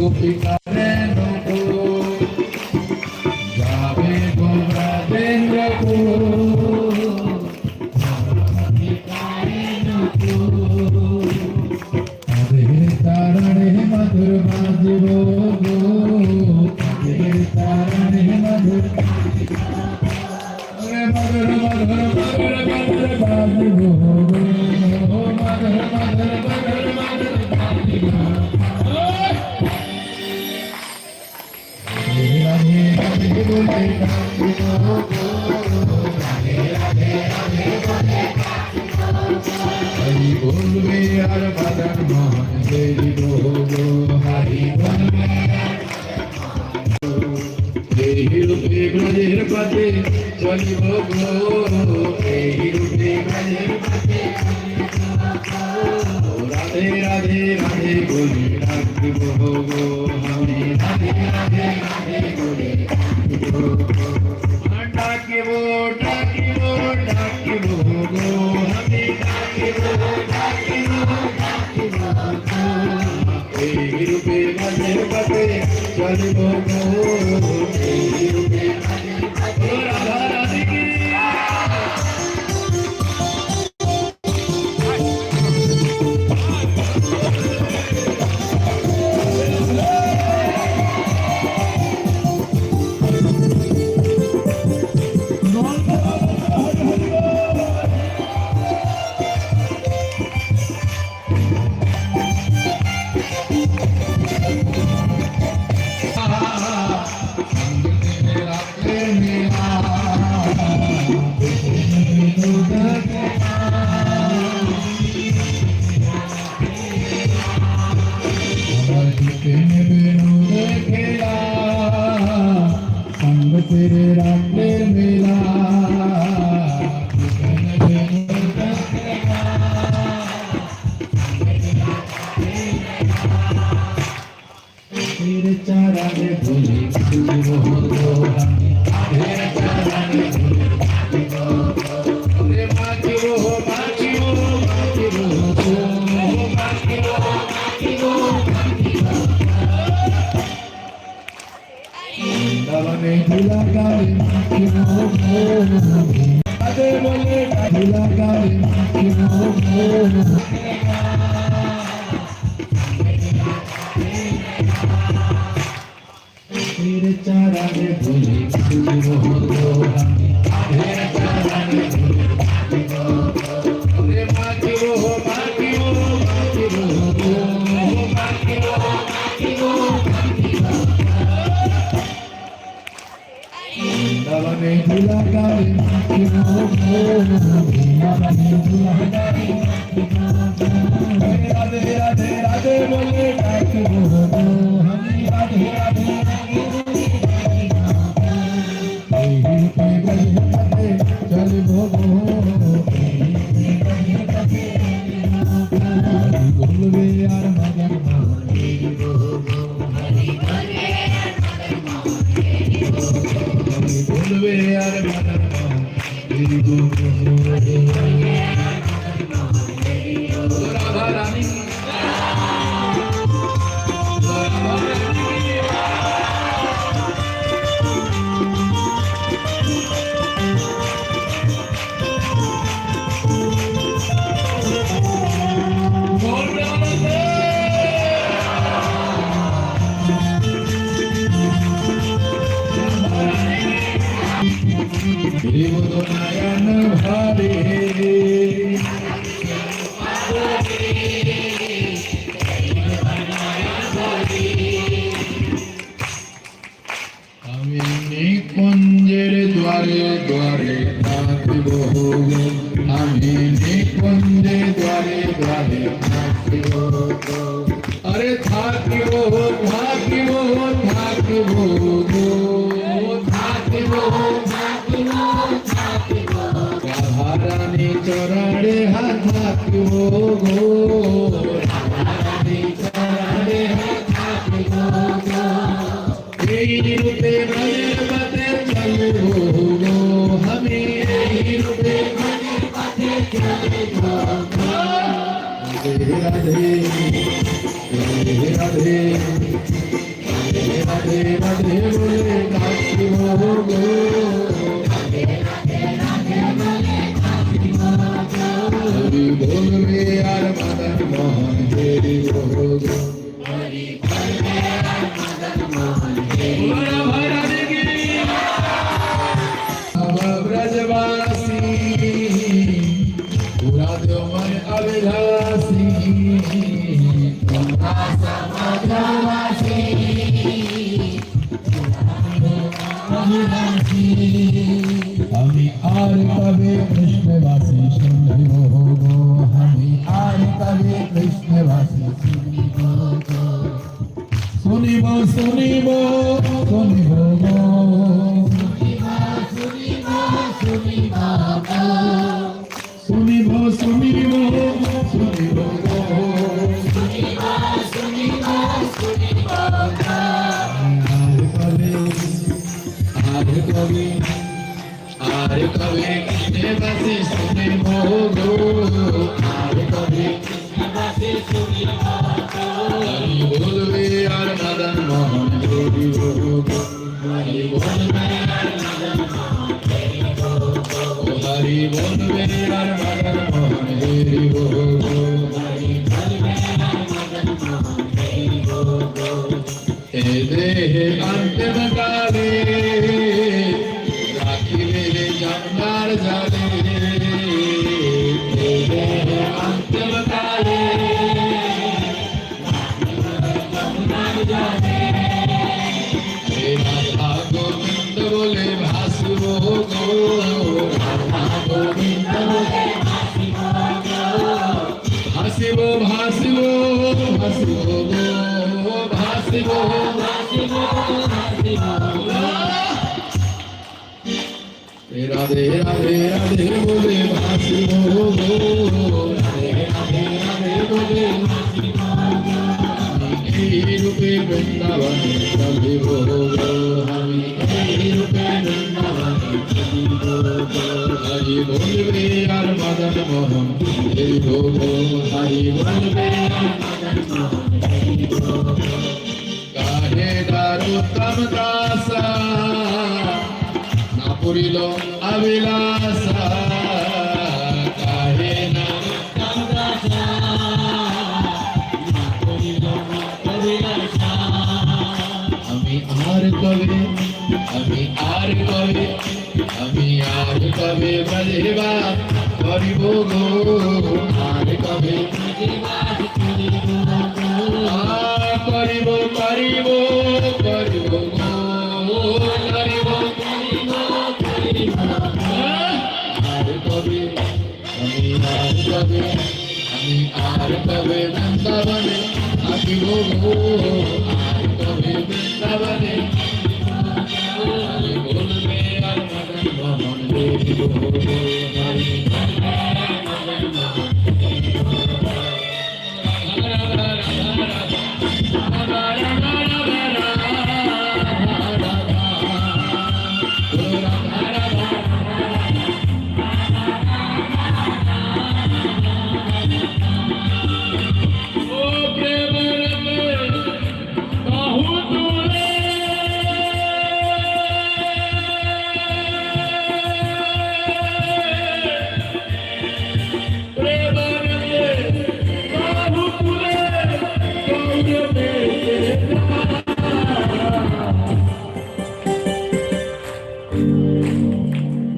গোপিকা যাবে তারণে মধুর বাজিব গো তারণে মধুর মধুর মধুর মধুর মধুর বাজিব গো মধুর মধুর মধুর মধুর বাজিব রাধে রাধে বলে কাঁদিব গো রাধে রাধে রাধে বলে হরি বলবে আর বাদন মোহন দেবী গো হরি বলবে এই রূপে ব্রজের পথে চলিব গো এই রূপে ব্রজের পথে রাধে রাধে রাধে বলে ডাকিব গো আমি রাধে রাধে রাধে বলে ডাকিব ডাকিব ডাকিব গো আমি ডাকিব ডাকিব ডাকিব গো এই রূপে ব্রজের পথে চলিব গো এই রূপে ব্রজের পথে রাধা রাধে तेरे रास्ते मिला तेरे चरण भूले तेरे चरण भूले बाकी वो बाकी वो बाकी वो बाकी वो बाकी वो नवने झूला गावे आधे बोले झूला गावे तेरे चरण भूले तेरे चरण भूले बाकी वो बाकी वो बाकी वो बाकी वो बाकी वो नवने झूला गावे राधे राधे राधे बोले डाकिब हम राधे राधे चलिब बोलबे यार मगन बोलबे यार मगन राधा रानी नयन भारे আমি নিকুঞ্জের দ্বারে দ্বারে থাকিব আমি নিকুঞ্জের দ্বারে দ্বারে থাকিব আরে থাকিব থাকিব থাকিব থাকিব রাধারানী চরণে হাত থাকিব গো রাধারানী চরণে হাত থাকিব গো এই রূপে ব্রজের পথে চলিব গো আমি এই রূপে ব্রজের পথে চলিব গো রাধে রাধে রাধে রাধে বলে কাশি ভোগ হরি বলবে আর মদন মোহন হরি ভোগ ब्रजवासी पूरा दो मन अभिलाषी हमें आर कवे कृष्णवासी सुनि भोगो हमें आर कवे कृष्णवासी सुनि भोगो सुनि भोगो आरे कवि कृष्ण बसी सुनि भोगो आरे कवि कृष्ण बसी सुनि भोगो हरि बोलवे यार मदन मोहन हरि भोगो हरि बोलवे यार मदन मोहन हरि भोगो हरि बोलवे यार मदन मोहन हरि भोगो हरि बोलवे यार मदन मोहन हरि भोगो हे देह अंतिम काले जंगार जाले तेरे अंतिम काले जंगार जाले राधा गोविंद बोले भासिबो गो राधा गोविंद बोले भासिबो भासिबो भासिबो भासिबो गो भासिबो भासिबो भासिबो राधे राधे राधे बोले भासी भोगो राधे राधे राधे बोले भासी भोगो हरि रूपे वृंदावन कभी भोगो हरि रूपे वृंदावन कभी भोगो हरि बोलवे यार मदन मोहन हरि भोगो हरि बोलवे यार मदन मोहन हरि भोगो काहे दारू तम दासा पुरिलो अभिलाषा काहे ना तमदासा पुरिलो अभिलाषा हमें आर कवे बजेवा करिबो गो आर कवे बजेवा करिबो गो करिबो गो आर कवे वृंदावन आदि भोगो आर कवे वृंदावन हरि बोलवे यार मदन मोहन हरि भोगो हरि बोलवे मदन मोहन हरि भोगो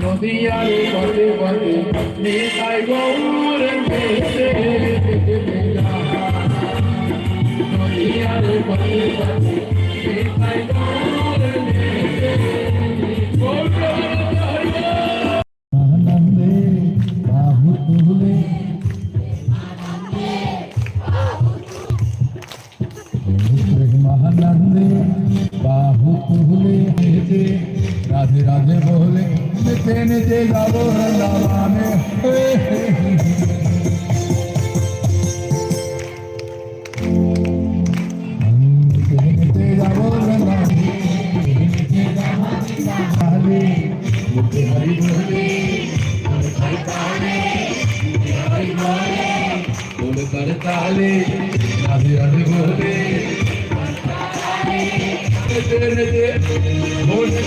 नदियारे बड़े बड़े निताई गौर भेसे नदियारे बड़े बड़े निताई गौर भेसे आनंदे बाहु तुले महानंदे बाहु तुले राधे राधे बोले निचे निचे जाओ रंगावाने निचे जाओ रंगावाने मुझे हरि बोले हरि बोले बोलता রাধার তালে রাধে রাধে বলে বলতে